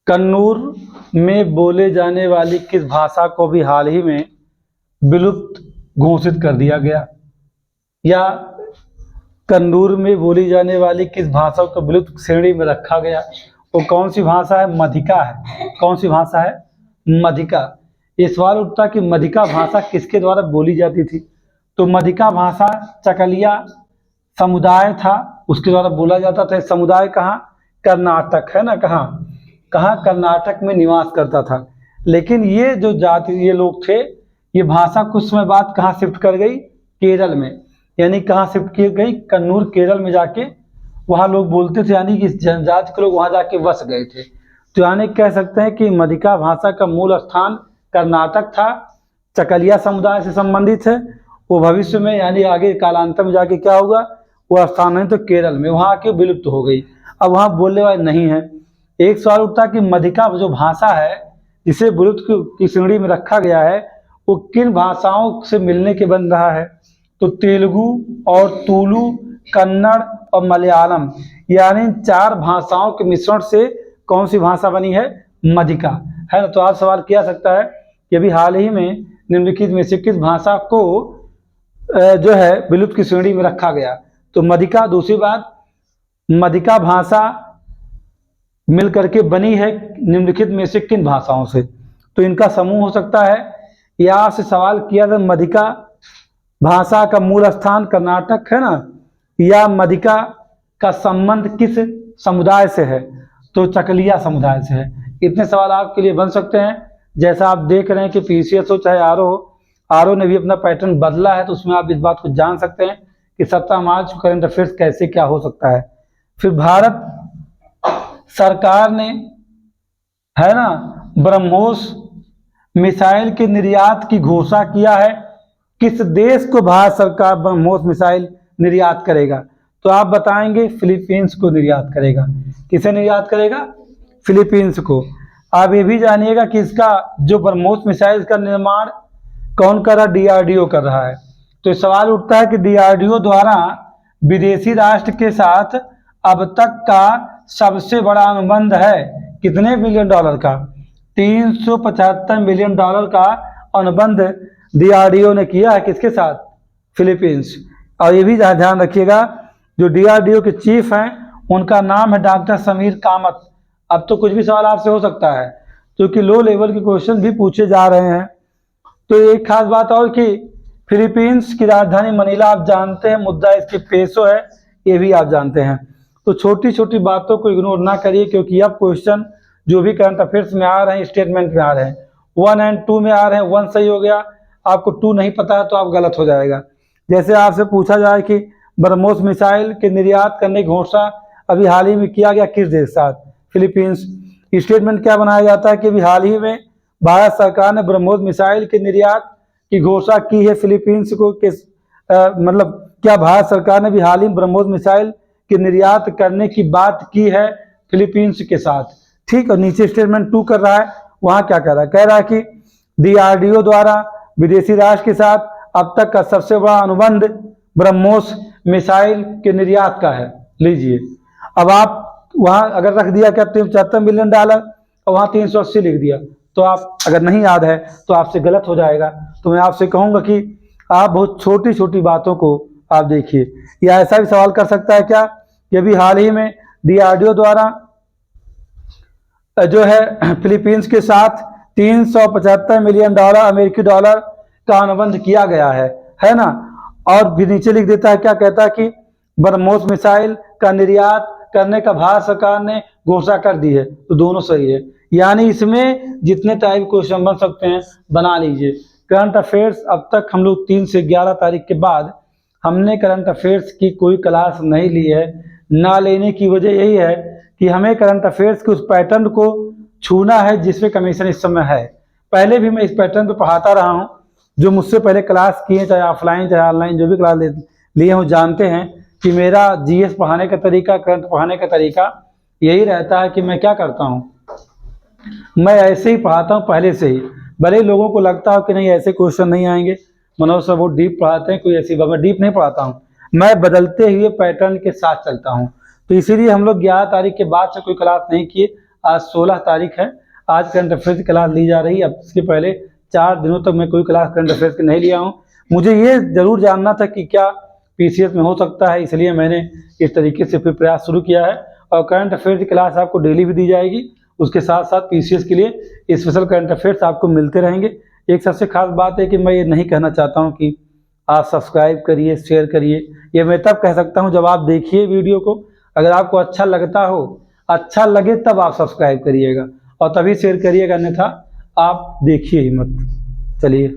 कन्नूर में बोले जाने वाली किस भाषा को भी हाल ही में विलुप्त घोषित कर दिया गया? या कन्नूर में बोली जाने वाली किस भाषा को विलुप्त श्रेणी में रखा गया? वो कौन सी भाषा है? मधिका है। कौन सी भाषा है? मधिका। ये सवाल उठता कि मधिका भाषा किसके द्वारा बोली जाती थी? तो मधिका भाषा चकलिया समुदाय था, उसके द्वारा बोला जाता था। समुदाय कहाँ? कर्नाटक है ना। कहाँ कहाँ? कर्नाटक में निवास करता था। लेकिन ये जो जाति, ये लोग थे, ये भाषा कुछ समय बाद कहाँ शिफ्ट कर गई? केरल में। यानी कहाँ शिफ्ट की गई? कन्नूर, केरल में जाके वहाँ लोग बोलते थे, यानी कि इस जनजाति के लोग वहाँ जाके बस गए थे। तो यानी कह सकते हैं कि मधिका भाषा का मूल स्थान कर्नाटक था, चकलिया समुदाय से संबंधित है। वो भविष्य में यानी आगे कालांतर में जाके क्या होगा? वो स्थान नहीं तो केरल में, वहाँ आके विलुप्त हो गई। अब वहाँ बोलने वाले नहीं है। एक सवाल उठता कि मधिका जो भाषा है जिसे विलुप्त की श्रेणी में रखा गया है, वो किन भाषाओं से मिलने के बन रहा है? तो तेलुगु और तुलु, कन्नड़ और मलयालम, यानी 4 भाषाओं के मिश्रण से कौन सी भाषा बनी है? मधिका, है ना। तो आप सवाल किया सकता है कि अभी हाल ही में निम्नलिखित में से किस भाषा को जो है विलुप्त की श्रेणी में रखा गया? तो मधिका। दूसरी बात, मधिका भाषा मिल करके बनी है निम्नलिखित में से किन भाषाओं से? तो इनका समूह हो सकता है। या से सवाल किया था मधिका भाषा का मूल स्थान कर्नाटक है ना, या मधिका का संबंध किस समुदाय से है? तो चकलिया समुदाय से है। इतने सवाल आपके लिए बन सकते हैं। जैसा आप देख रहे हैं कि पीसीएस हो चाहे आरओ ने भी अपना पैटर्न बदला है, तो उसमें आप इस बात को जान सकते हैं कि 17 मार्च को करंट अफेयर्स कैसे क्या हो सकता है। फिर भारत सरकार ने, है ना, ब्रह्मोस मिसाइल के निर्यात की घोषणा किया है। किस देश को भारत सरकार ब्रह्मोस मिसाइल निर्यात करेगा? तो आप बताएंगे फिलीपींस को निर्यात करेगा। किसे निर्यात करेगा? फिलीपींस को। आप ये भी जानिएगा कि इसका जो ब्रह्मोस मिसाइल का निर्माण कौन कर रहा? डीआरडीओ कर रहा है। तो सवाल उठता है कि डीआरडीओ द्वारा विदेशी राष्ट्र के साथ अब तक का सबसे बड़ा अनुबंध है कितने बिलियन डॉलर का? 375 मिलियन डॉलर का अनुबंध डीआरडीओ ने किया है। किसके साथ? फिलीपींस। और ये भी ध्यान रखिएगा, जो डीआरडीओ के चीफ हैं उनका नाम है डॉक्टर समीर कामत। अब तो कुछ भी सवाल आपसे हो सकता है, क्योंकि लो लेवल के क्वेश्चन भी पूछे जा रहे हैं। तो एक खास बात और कि फिलीपींस की राजधानी मनीला आप जानते हैं, मुद्दा इसकी पेसो है, ये भी आप जानते हैं। तो छोटी छोटी बातों को इग्नोर ना करिए, क्योंकि अब क्वेश्चन जो भी करंट अफेयर्स में आ रहे हैं, स्टेटमेंट में आ रहे हैं, 1 और 2 में आ रहे हैं। 1 सही हो गया, आपको 2 नहीं पता है तो आप गलत हो जाएगा। जैसे आपसे पूछा जाए कि ब्रह्मोस मिसाइल के निर्यात करने की घोषणा अभी हाल ही में किया गया किस देश के साथ? फिलीपींस। स्टेटमेंट क्या बनाया जाता है कि अभी हाल ही में भारत सरकार ने ब्रह्मोस मिसाइल के निर्यात की घोषणा की है फिलीपींस को। किस मतलब क्या भारत सरकार ने भी हाल ही में ब्रह्मोस मिसाइल के निर्यात करने की बात की है फिलीपींस के साथ? ठीक। और नीचे स्टेटमेंट 2 कर रहा है, वहां क्या कह रहा है? कह रहा है कि डीआरडीओ द्वारा विदेशी राष्ट्र के साथ अब तक का सबसे बड़ा अनुबंध ब्रह्मोस मिसाइल के निर्यात का है। लीजिए, अब आप वहां अगर रख दिया क्या 375 मिलियन डॉलर और वहां 380 लिख दिया, तो आप अगर नहीं याद है तो आपसे गलत हो जाएगा। तो मैं आपसे कहूंगा कि आप बहुत छोटी छोटी बातों को आप देखिए। या ऐसा भी सवाल कर सकता है क्या कि अभी हाल ही में डीआरडीओ द्वारा जो है फिलीपींस के साथ 375 मिलियन डॉलर अमेरिकी डॉलर का अनुबंध किया गया है ना। और भी नीचे लिख देता है, क्या कहता है कि ब्रह्मोस मिसाइल का निर्यात करने का भारत सरकार ने घोषणा कर दी है। तो दोनों सही है। यानी इसमें जितने टाइप क्वेश्चन बन सकते हैं बना लीजिए। करंट अफेयर्स अब तक हम लोग 3 से 11 तारीख के बाद हमने करंट अफेयर्स की कोई क्लास नहीं ली है। ना लेने की वजह यही है कि हमें करंट अफेयर्स के उस पैटर्न को छूना है जिसमें कमीशन इस समय है। पहले भी मैं इस पैटर्न पे पढ़ाता रहा हूँ। जो मुझसे पहले क्लास किए, चाहे ऑफलाइन चाहे ऑनलाइन, जो भी क्लास लिए हैं, जानते हैं कि मेरा जीएस पढ़ाने का तरीका, करंट पढ़ाने का तरीका यही रहता है कि मैं क्या करता हूँ, मैं ऐसे ही पढ़ाता हूँ पहले से ही। भले लोगों को लगता हो कि नहीं ऐसे क्वेश्चन नहीं आएंगे, मनोज सर वो डीप पढ़ाते हैं, कोई ऐसी बात, मैं डीप नहीं पढ़ाता हूँ, मैं बदलते हुए पैटर्न के साथ चलता हूँ। तो इसीलिए हम लोग 11 तारीख के बाद से कोई क्लास नहीं किए। आज 16 तारीख है। आज करंट अफेयर्स की क्लास ली जा रही है। अब इसके पहले 4 दिनों तक मैं कोई क्लास करंट अफेयर्स की नहीं लिया हूँ। मुझे ये ज़रूर जानना था कि क्या पीसीएस में हो सकता है, इसलिए मैंने इस तरीके से फिर प्रयास शुरू किया है। और करंट अफेयर्स की क्लास आपको डेली भी दी जाएगी, उसके साथ साथ पीसीएस के लिए स्पेशल करंट अफेयर्स आपको मिलते रहेंगे। एक सबसे खास बात है कि मैं ये नहीं कहना चाहता हूँ कि आप सब्सक्राइब करिए, शेयर करिए। ये मैं तब कह सकता हूँ जब आप देखिए वीडियो को। अगर आपको अच्छा लगता हो, अच्छा लगे, तब आप सब्सक्राइब करिएगा और तभी शेयर करिएगा, अन्यथा आप देखिए ही मत। चलिए।